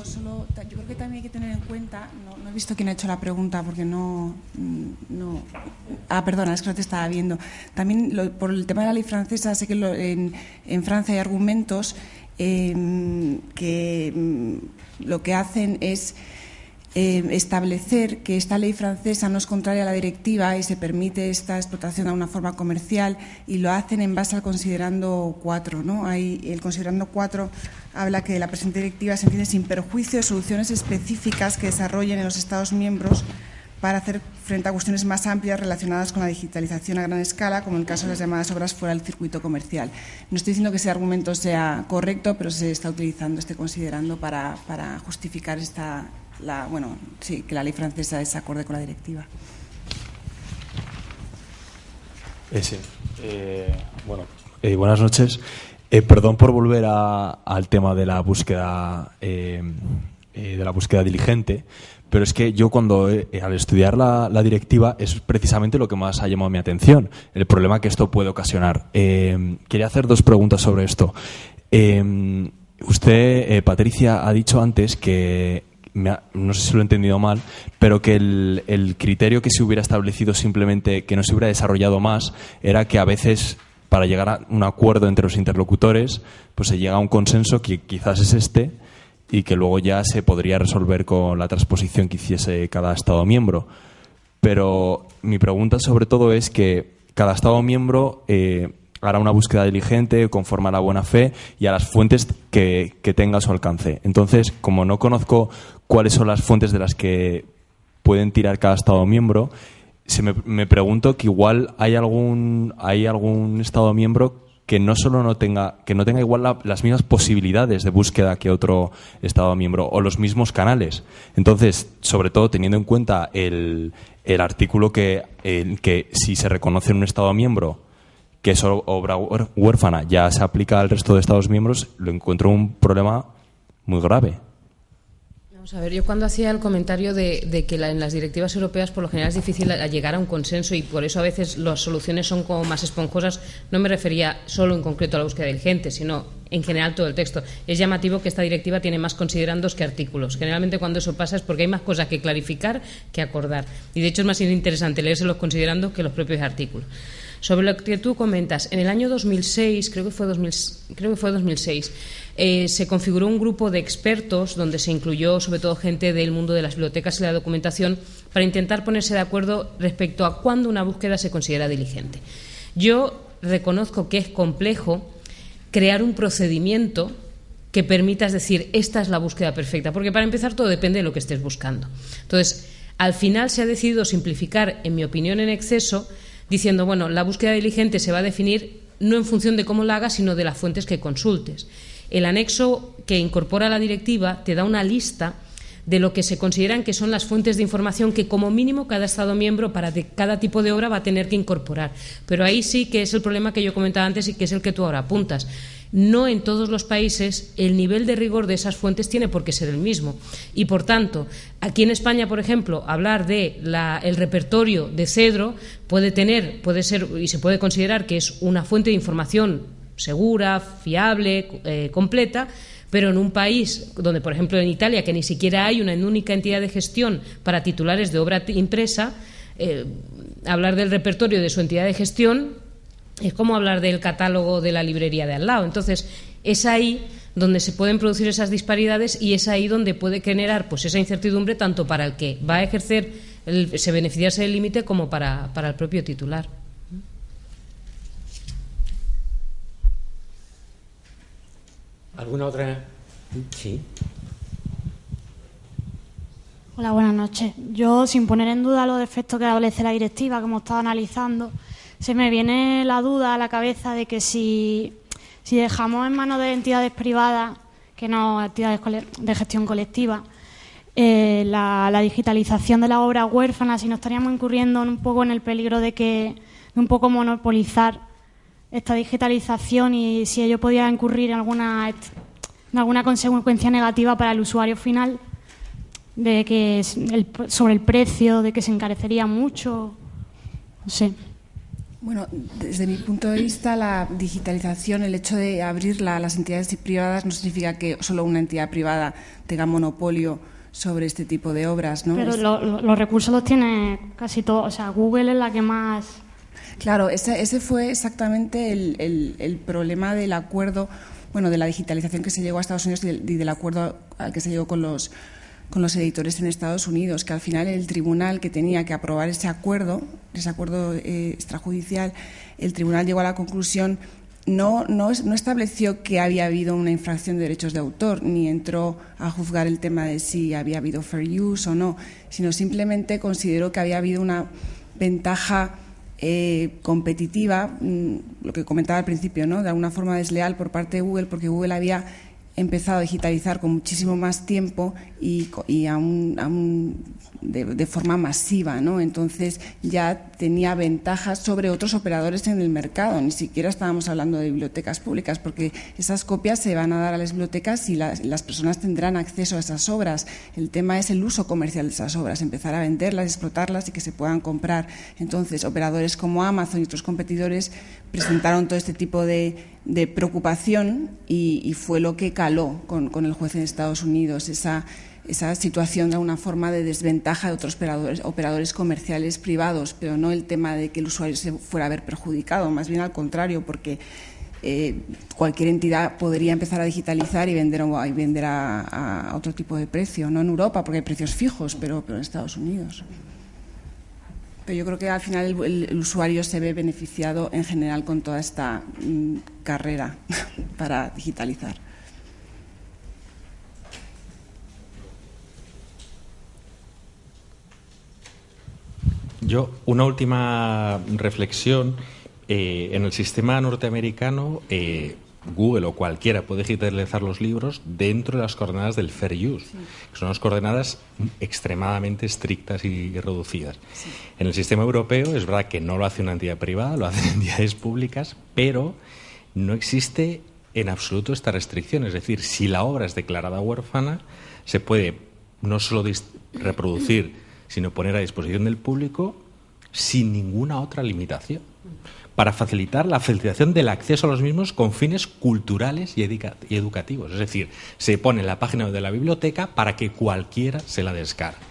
solo, yo creo que también hay que tener en cuenta, no he visto quién ha hecho la pregunta porque no. Perdona, es que no te estaba viendo. También por el tema de la ley francesa, sé que en Francia hay argumentos que lo que hacen es establecer que esta ley francesa no es contraria a la directiva y se permite esta explotación de una forma comercial, y lo hacen en base al considerando 4, ¿no? El considerando 4 habla que la presente directiva se entiende sin perjuicio de soluciones específicas que desarrollen en los Estados miembros para hacer frente a cuestiones más amplias relacionadas con la digitalización a gran escala, como en el caso de las llamadas obras fuera del circuito comercial. No estoy diciendo que ese argumento sea correcto, pero se está utilizando este considerando para justificar que la ley francesa es acorde con la directiva. Sí. Buenas noches. Perdón por volver al tema de la búsqueda diligente, pero es que yo al estudiar la directiva es precisamente lo que más ha llamado mi atención, el problema que esto puede ocasionar. Quería hacer 2 preguntas sobre esto. Usted, Patricia, ha dicho antes que no sé si lo he entendido mal, pero que el criterio que se hubiera establecido simplemente, que no se hubiera desarrollado más, era que a veces para llegar a un acuerdo entre los interlocutores pues se llega a un consenso que quizás es este, y que luego ya se podría resolver con la transposición que hiciese cada Estado miembro. Pero mi pregunta sobre todo es que cada Estado miembro hará una búsqueda diligente conforme a la buena fe y a las fuentes que tenga a su alcance. Entonces, como no conozco cuáles son las fuentes de las que pueden tirar cada Estado miembro, me pregunto que igual hay algún Estado miembro que no tenga igual las mismas posibilidades de búsqueda que otro Estado miembro, o los mismos canales. Entonces, sobre todo teniendo en cuenta el artículo que si se reconoce en un Estado miembro que es obra huérfana, ya se aplica al resto de Estados miembros, lo encuentro un problema muy grave. Vamos a ver, yo cuando hacía el comentario de que en las directivas europeas por lo general es difícil llegar a un consenso y por eso a veces las soluciones son como más esponjosas, no me refería solo en concreto a la búsqueda diligente, sino en general todo el texto. Es llamativo que esta directiva tiene más considerandos que artículos. Generalmente cuando eso pasa es porque hay más cosas que clarificar que acordar. Y de hecho es más interesante leerse los considerandos que los propios artículos. Sobre lo que tú comentas, en el año 2006, creo que fue 2006, se configuró un grupo de expertos donde se incluyó sobre todo gente del mundo de las bibliotecas y la documentación para intentar ponerse de acuerdo respecto a cuándo una búsqueda se considera diligente. Yo reconozco que es complejo crear un procedimiento que permita decir esta es la búsqueda perfecta, porque para empezar todo depende de lo que estés buscando. Entonces, al final se ha decidido simplificar, en mi opinión, en exceso, diciendo, bueno, la búsqueda diligente se va a definir no en función de cómo la hagas, sino de las fuentes que consultes. El anexo que incorpora la directiva te da una lista de lo que se consideran que son las fuentes de información que como mínimo cada Estado miembro para cada tipo de obra va a tener que incorporar. Pero ahí sí que es el problema que yo comentaba antes y que es el que tú ahora apuntas. No en todos los países el nivel de rigor de esas fuentes tiene por qué ser el mismo. Y, por tanto, aquí en España, por ejemplo, hablar de el repertorio de Cedro puede ser y se puede considerar que es una fuente de información segura, fiable, completa, pero en un país donde, por ejemplo, en Italia, que ni siquiera hay una única entidad de gestión para titulares de obra impresa, hablar del repertorio de su entidad de gestión es como hablar del catálogo de la librería de al lado. Entonces, es ahí donde se pueden producir esas disparidades y es ahí donde puede generar pues esa incertidumbre tanto para el que va a ejercer, se beneficiarse del límite, como para el propio titular. ¿Alguna otra? Sí. Hola, buenas noches. Yo, sin poner en duda los defectos que adolece la directiva, como estaba analizando, se me viene la duda a la cabeza de que si dejamos en manos de entidades privadas, que no entidades de gestión colectiva, la digitalización de la obra huérfana, si no estaríamos incurriendo un poco en el peligro de un poco monopolizar esta digitalización y si ello podía incurrir en alguna consecuencia negativa para el usuario final, de que sobre el precio, de que se encarecería mucho, no sé. Bueno, desde mi punto de vista, la digitalización, el hecho de abrirla a las entidades privadas no significa que solo una entidad privada tenga monopolio sobre este tipo de obras, ¿no? Pero los recursos los tiene casi todos. O sea, Google es la que más... Claro, ese fue exactamente el problema del acuerdo, bueno, de la digitalización que se llegó a Estados Unidos y del acuerdo al que se llegó con los editores en Estados Unidos, que al final el tribunal que tenía que aprobar ese acuerdo extrajudicial, el tribunal llegó a la conclusión, no estableció que había habido una infracción de derechos de autor, ni entró a juzgar el tema de si había habido fair use o no, sino simplemente consideró que había habido una ventaja competitiva, lo que comentaba al principio, ¿no? De alguna forma desleal por parte de Google, porque Google había empezado a digitalizar con muchísimo más tiempo y de forma masiva, ¿no? Entonces ya tenía ventajas sobre otros operadores en el mercado. Ni siquiera estábamos hablando de bibliotecas públicas, porque esas copias se van a dar a las bibliotecas y las personas tendrán acceso a esas obras. El tema es el uso comercial de esas obras, empezar a venderlas, explotarlas y que se puedan comprar. Entonces, operadores como Amazon y otros competidores presentaron todo este tipo de preocupación y fue lo que caló con el juez en Estados Unidos, esa situación de alguna forma de desventaja de otros operadores comerciales privados, pero no el tema de que el usuario se fuera a ver perjudicado, más bien al contrario, porque cualquier entidad podría empezar a digitalizar y vender a otro tipo de precio, no en Europa porque hay precios fijos, pero en Estados Unidos. Pero yo creo que al final el usuario se ve beneficiado en general con toda esta carrera para digitalizar. Yo, una última reflexión. En el sistema norteamericano, Google o cualquiera puede digitalizar los libros dentro de las coordenadas del Fair Use, que son unas coordenadas extremadamente estrictas y reducidas. Sí. En el sistema europeo es verdad que no lo hace una entidad privada, lo hacen entidades públicas, pero no existe en absoluto esta restricción. Es decir, si la obra es declarada huérfana, se puede no solo reproducir, sino poner a disposición del público sin ninguna otra limitación, para facilitar la facilitación del acceso a los mismos con fines culturales y educativos. Es decir, se pone en la página de la biblioteca para que cualquiera se la descargue.